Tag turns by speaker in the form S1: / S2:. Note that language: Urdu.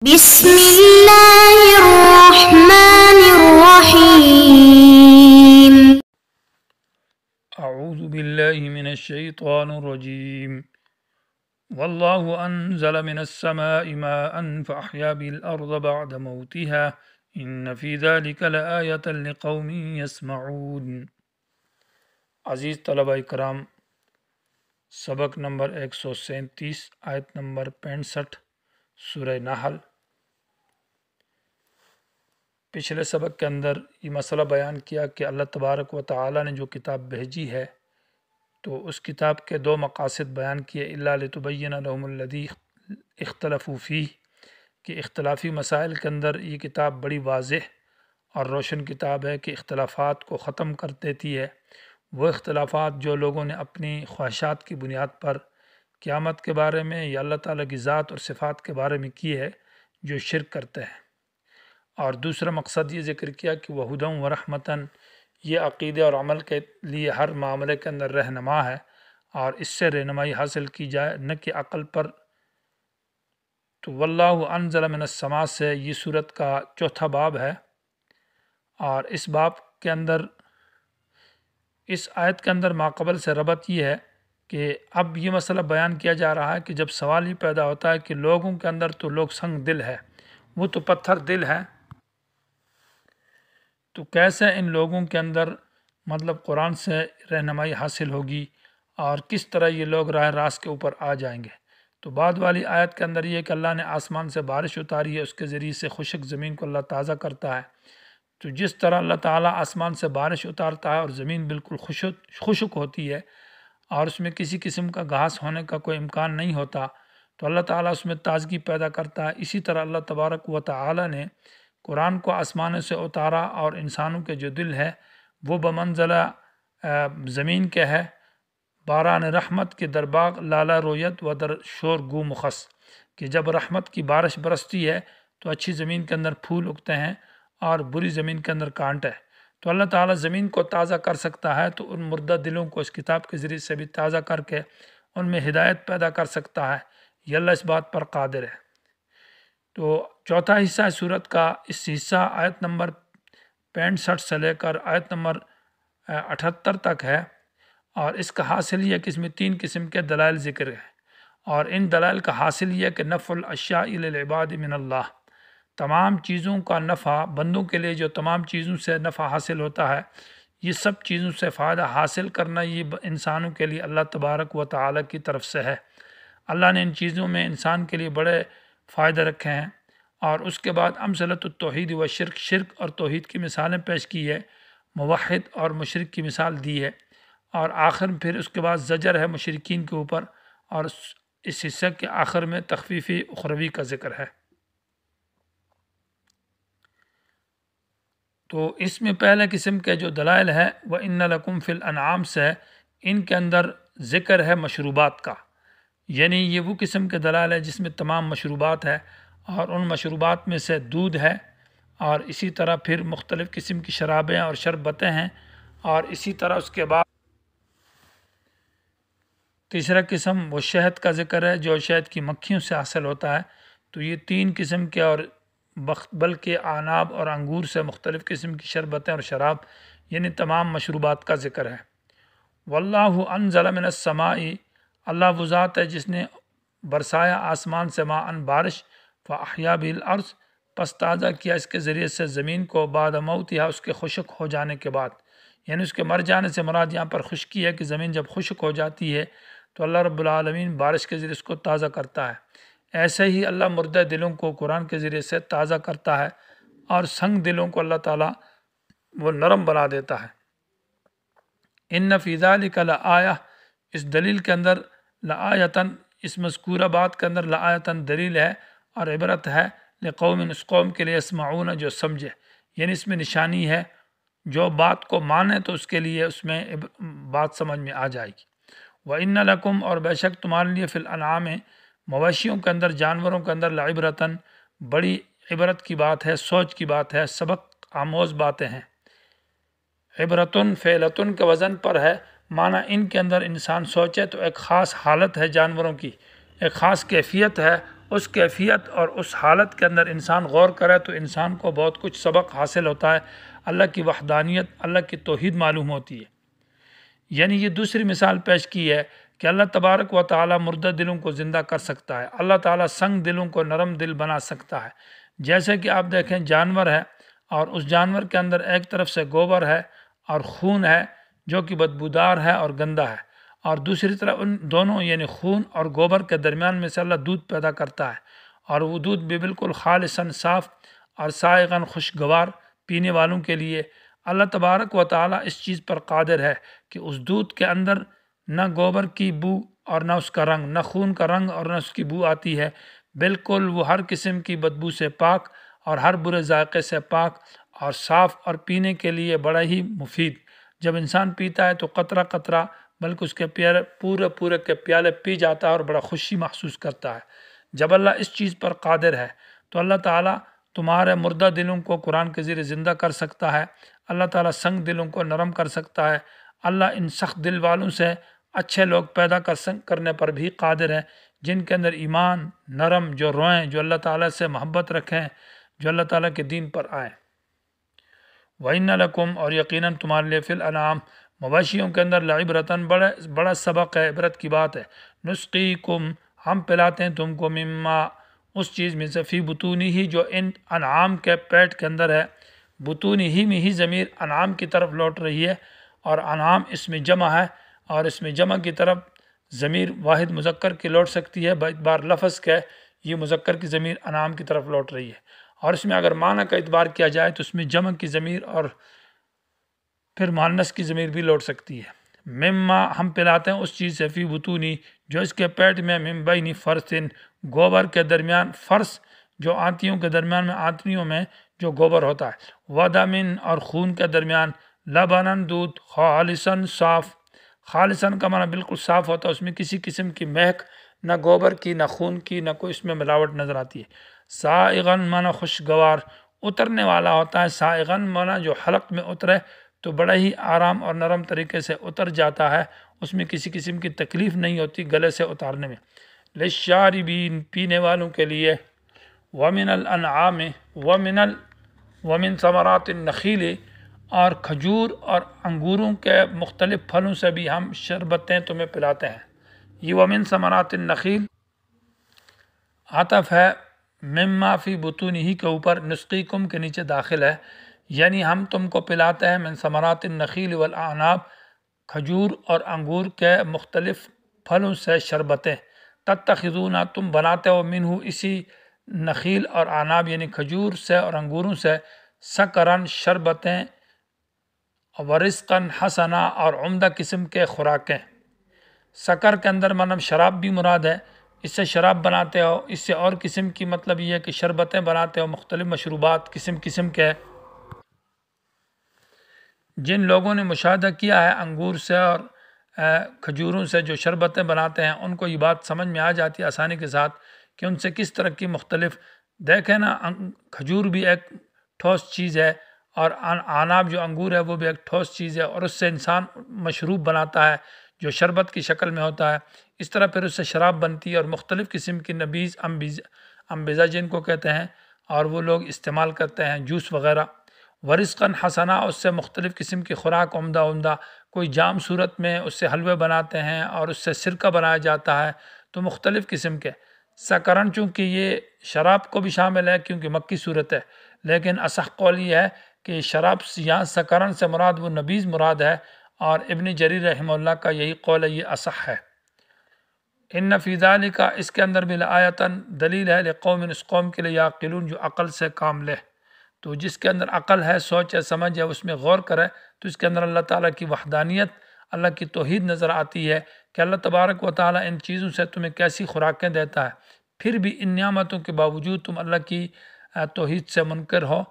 S1: بسم اللہ الرحمن الرحیم۔
S2: اعوذ باللہ من الشیطان الرجیم۔ واللہ انزل من السماء ماء فاحیا به الارض بعد موتها ان فی ذلک لآیۃ لقوم یسمعون۔ عزیز طلبہ کرام، سبق نمبر 137 آیت نمبر 65 سورہ نحل۔ پچھلے سبق کے اندر یہ مسئلہ بیان کیا کہ اللہ تبارک و تعالی نے جو کتاب بھیجی ہے تو اس کتاب کے دو مقاصد بیان کیے، الا لتبین لهم الذی اختلفوا فیہ، کہ اختلافی مسائل کے اندر یہ کتاب بڑی واضح اور روشن کتاب ہے کہ اختلافات کو ختم کر دیتی ہے۔ وہ اختلافات جو لوگوں نے اپنی خواہشات کی بنیاد پر قیامت کے بارے میں یا اللہ تعالیٰ کی ذات اور صفات کے بارے میں کی ہے، جو شرک کرتے ہیں۔ اور دوسرا مقصد یہ ذکر کیا کہ وہ ہدی و رحمتاً، یہ عقیدے اور عمل کے لیے ہر معاملے کے اندر رہنما ہے، اور اس سے رہنمائی حاصل کی جائے نہ کہ عقل پر۔ تو واللہ انزل من السماء سے یہ صورت کا چوتھا باب ہے، اور اس باب کے اندر اس آیت کے اندر ماقبل سے ربط یہ ہے کہ اب یہ مسئلہ بیان کیا جا رہا ہے کہ جب سوال یہ پیدا ہوتا ہے کہ لوگوں کے اندر تو لوگ سنگ دل ہے، وہ تو پتھر دل ہے، تو کیسے ان لوگوں کے اندر مطلب قرآن سے رہنمائی حاصل ہوگی اور کس طرح یہ لوگ راہ راست کے اوپر آ جائیں گے؟ تو بعد والی آیت کے اندر یہ کہ اللہ نے آسمان سے بارش اتاری ہے، اس کے ذریعے سے خشک زمین کو اللہ تازہ کرتا ہے۔ تو جس طرح اللہ تعالیٰ آسمان سے بارش اتارتا ہے اور زمین بالکل خشک ہوتی ہے اور اس میں کسی قسم کا گھاس ہونے کا کوئی امکان نہیں ہوتا، تو اللہ تعالیٰ اس میں تازگی پیدا کرتا ہے۔ اسی طرح اللہ تبارک و تعالیٰ نے قرآن کو آسمان سے اتارا اور انسانوں کے جو دل ہے وہ بمنزلہ زمین کے ہے، باران رحمت کے درباغ لالا رویت و در شور گو مخص، کہ جب رحمت کی بارش برستی ہے تو اچھی زمین کے اندر پھول اگتے ہیں اور بری زمین کے اندر کانٹ ہے۔ تو اللہ تعالیٰ زمین کو تازہ کر سکتا ہے، تو ان مردہ دلوں کو اس کتاب کے ذریعے سے بھی تازہ کر کے ان میں ہدایت پیدا کر سکتا ہے۔ یہ اللہ اس بات پر قادر ہے۔ تو چوتھا حصہ سورت کا اس حصہ آیت نمبر 65 سے لے کر آیت نمبر 78 تک ہے، اور اس کا حاصل یہ کہ اس میں 3 قسم کے دلائل ذکر ہیں، اور ان دلائل کا حاصل یہ کہ نفع الاشیاء للعباد من اللہ، تمام چیزوں کا نفع بندوں کے لیے، جو تمام چیزوں سے نفع حاصل ہوتا ہے، یہ سب چیزوں سے فائدہ حاصل کرنا یہ انسانوں کے لیے اللہ تبارک و تعالیٰ کی طرف سے ہے۔ اللہ نے ان چیزوں میں انسان کے لیے بڑے فائدے رکھے ہیں، اور اس کے بعد امثلۃ التوحید و شرک اور توحید کی مثالیں پیش کی ہے، موحد اور مشرک کی مثال دی ہے، اور آخر پھر اس کے بعد زجر ہے مشرکین کے اوپر، اور اس حصے کے آخر میں تخفیفی اخروی کا ذکر ہے۔ تو اس میں پہلے قسم کے جو دلائل ہے وہ ان لکم فی الانعام سے، ان کے اندر ذکر ہے مشروبات کا، یعنی یہ وہ قسم کے دلائل ہے جس میں تمام مشروبات ہے، اور ان مشروبات میں سے دودھ ہے، اور اسی طرح پھر مختلف قسم کی شرابیں اور شربتیں ہیں، اور اسی طرح اس کے بعد تیسرا قسم وہ شہد کا ذکر ہے جو شہد کی مکھیوں سے حاصل ہوتا ہے۔ تو یہ 3 قسم کے، اور بلکہ عناب اور انگور سے مختلف قسم کی شربتیں اور شراب، یعنی تمام مشروبات کا ذکر ہے۔ واللہ انزل من السماء، اللہ وہ ذات ہے جس نے برسایا آسمان سے ماء بارش، فاحیا به الارض، پس تازہ کیا اس کے ذریعے سے زمین کو، بعد موتها، اس کے خشک ہو جانے کے بعد، یعنی اس کے مر جانے سے مراد یہاں پر خشکی ہے کہ زمین جب خشک ہو جاتی ہے تو اللہ رب العالمین بارش کے ذریعے اس کو تازہ کرتا ہے۔ ایسے ہی اللہ مردہ دلوں کو قرآن کے ذریعے سے تازہ کرتا ہے، اور سنگ دلوں کو اللہ تعالیٰ وہ نرم بنا دیتا ہے۔ ان فی ذلک لآیہ، اس دلیل کے اندر، لآیتاً، اس مذکورہ بات کے اندر لآیتاً دلیل ہے اور عبرت ہے، لقوم، اس قوم کے لیے، یسمعون، جو سمجھے، یعنی اس میں نشانی ہے، جو بات کو مانے تو اس کے لیے اس میں بات سمجھ میں آ جائے گی۔ وَإِنَّ لَكُمْ، اور بے شک تمہارے لیے، فی الانعام، مویشیوں کے اندر، جانوروں کے اندر، لعبرتاً، بڑی عبرت کی بات ہے، سوچ کی بات ہے، سبق آموز باتیں ہیں۔ عبرتن فعلتن کے وزن پر ہے، معنی ان کے اندر انسان سوچے تو ایک خاص حالت ہے جانوروں کی، ایک خاص کیفیت ہے، اس کیفیت اور اس حالت کے اندر انسان غور کرے تو انسان کو بہت کچھ سبق حاصل ہوتا ہے، اللہ کی وحدانیت، اللہ کی توحید معلوم ہوتی ہے۔ یعنی یہ دوسری مثال پیش کی ہے کہ اللہ تبارک و تعالی مردہ دلوں کو زندہ کر سکتا ہے، اللہ تعالی سنگ دلوں کو نرم دل بنا سکتا ہے۔ جیسے کہ آپ دیکھیں جانور ہے اور اس جانور کے اندر ایک طرف سے گوبر ہے اور خون ہے جو کہ بدبودار ہے اور گندا ہے، اور دوسری طرف ان دونوں یعنی خون اور گوبر کے درمیان میں سے اللہ دودھ پیدا کرتا ہے، اور وہ دودھ بھی بالکل خالصاً صاف اور سائغاً خوشگوار پینے والوں کے لیے۔ اللہ تبارک و تعالی اس چیز پر قادر ہے کہ اس دودھ کے اندر نہ گوبر کی بو اور نہ اس کا رنگ، نہ خون کا رنگ اور نہ اس کی بو آتی ہے، بالکل وہ ہر قسم کی بدبو سے پاک اور ہر برے ذائقے سے پاک اور صاف، اور پینے کے لیے بڑا ہی مفید۔ جب انسان پیتا ہے تو قطرہ قطرہ بلکہ اس کے پورے کے پیالے پی جاتا ہے اور بڑا خوشی محسوس کرتا ہے۔ جب اللہ اس چیز پر قادر ہے تو اللہ تعالیٰ تمہارے مردہ دلوں کو قرآن کے ذریعے زندہ کر سکتا ہے، اللہ تعالیٰ سنگ دلوں کو نرم کر سکتا ہے، اللہ ان سخت دل والوں سے اچھے لوگ پیدا کرنے پر بھی قادر ہے، جن کے اندر ایمان، نرم، جو روئیں، جو اللہ تعالیٰ سے محبت رکھیں، جو اللہ تعالیٰ کے دین پر آئیں۔ وَإِنَّ لَكُمْ، اور یقیناً تمہارے لیے فی الانعام، مواشیوں کے اندر لعبرتاً بڑا سبق ہے، عبرت کی بات ہے۔ نسقیکم، ہم پلاتے ہیں تم کو، مما، اس چیز میں سے، فی بطونی ہی، جو ان انعام کے پیٹ کے اندر ہے۔ بطونی ہی میں ہی ضمیر انعام کی طرف لوٹ رہی ہے، اور انعام اس میں جمع ہے، اور اس میں جمع کی طرف ضمیر واحد مذکر کی لوٹ سکتی ہے، بار لفظ کے یہ مذکر کی ضمیر انعام کی طرف لوٹ رہی ہے، اور اس میں اگر معنی کا اعتبار کیا جائے تو اس میں جمع کی ضمیر اور پھر مؤنث کی ضمیر بھی لوٹ سکتی ہے۔ مما، ہم پلاتے ہیں اس چیز سے، فی بطونی، جو اس کے پیٹ میں، من بین فرثن، گوبر کے درمیان، فرث جو آنتیوں کے درمیان میں، آنتیوں میں جو گوبر ہوتا ہے، ودمن، اور خون کے درمیان، لبنن، دودھ، خالصاً، صاف۔ خالصاً کا معنی بالکل صاف ہوتا ہے، اس میں کسی قسم کی مہک، نہ گوبر کی، نہ خون کی، نہ کوئی اس میں ملاوٹ نظر آتی ہے۔ سائغاً معنی خوشگوار، اترنے والا ہوتا ہے۔ سائغاً معنی جو حلق میں اترے تو بڑا ہی آرام اور نرم طریقے سے اتر جاتا ہے، اس میں کسی قسم کی تکلیف نہیں ہوتی گلے سے اتارنے میں۔ للشاربین، پینے والوں کے لیے۔ ومن الانعام، ومن ثمرات النخیل، اور کھجور اور انگوروں کے مختلف پھلوں سے بھی ہم شربتیں تمہیں پلاتے ہیں۔ یہ ومن ثمرات النخیل عطف ہے مما فی بطونہ کے اوپر، نسقیکم کے نیچے داخل ہے، یعنی ہم تم کو پلاتے ہیں من ثمرات النخیل والاعناب، کھجور اور انگور کے مختلف پھلوں سے شربتیں، تتخذون، تم بناتے ہو، منہ، اسی نخیل اور اعناب یعنی کھجور سے اور انگوروں سے، سکرن، شربتیں، ورزقاً حسنا، اور عمدہ قسم کے خوراکیں۔ سکر کے اندر مطلب شراب بھی مراد ہے، اس سے شراب بناتے ہو، اس سے اور قسم کی مطلب یہ ہے کہ شربتیں بناتے ہو، مختلف مشروبات قسم کے۔ جن لوگوں نے مشاہدہ کیا ہے انگور سے اور کھجوروں سے جو شربتیں بناتے ہیں، ان کو یہ بات سمجھ میں آ جاتی ہے آسانی کے ساتھ کہ ان سے کس طرح کی مختلف، دیکھیں نا، کھجور بھی ایک ٹھوس چیز ہے، اور اعناب جو انگور ہے وہ بھی ایک ٹھوس چیز ہے، اور اس سے انسان مشروب بناتا ہے جو شربت کی شکل میں ہوتا ہے، اس طرح پھر اس سے شراب بنتی ہے، اور مختلف قسم کی نبیذ، انبیزا جن کو کہتے ہیں، اور وہ لوگ استعمال کرتے ہیں، جوس وغیرہ۔ ورزقاً حسنا، اس سے مختلف قسم کی خوراک عمدہ، کوئی جام صورت میں اس سے حلوے بناتے ہیں، اور اس سے سرکہ بنایا جاتا ہے، تو مختلف قسم کے۔ سکرن، چونکہ یہ شراب کو بھی شامل ہے کیونکہ مکی صورت ہے، لیکن اصح قول یہ ہے کہ شراب یہاں سکرن سے مراد وہ نبیذ مراد ہے، اور ابن جریر رحمہ اللہ کا یہی قول ہے، یہ اصح ہے۔ ان فی ذالک، اس کے اندر بھی لآیتاً، دلیل ہے، لقوم، اس قوم کے لیے، یعقلون، جو عقل سے کام لے۔ تو جس کے اندر عقل ہے، سوچ ہے، سمجھ ہے، اس میں غور کرے تو اس کے اندر اللہ تعالیٰ کی وحدانیت، اللہ کی توحید نظر آتی ہے کہ اللہ تبارک و تعالیٰ ان چیزوں سے تمہیں کیسی خوراکیں دیتا ہے، پھر بھی ان نعمتوں کے باوجود تم اللہ کی توحید سے منکر ہو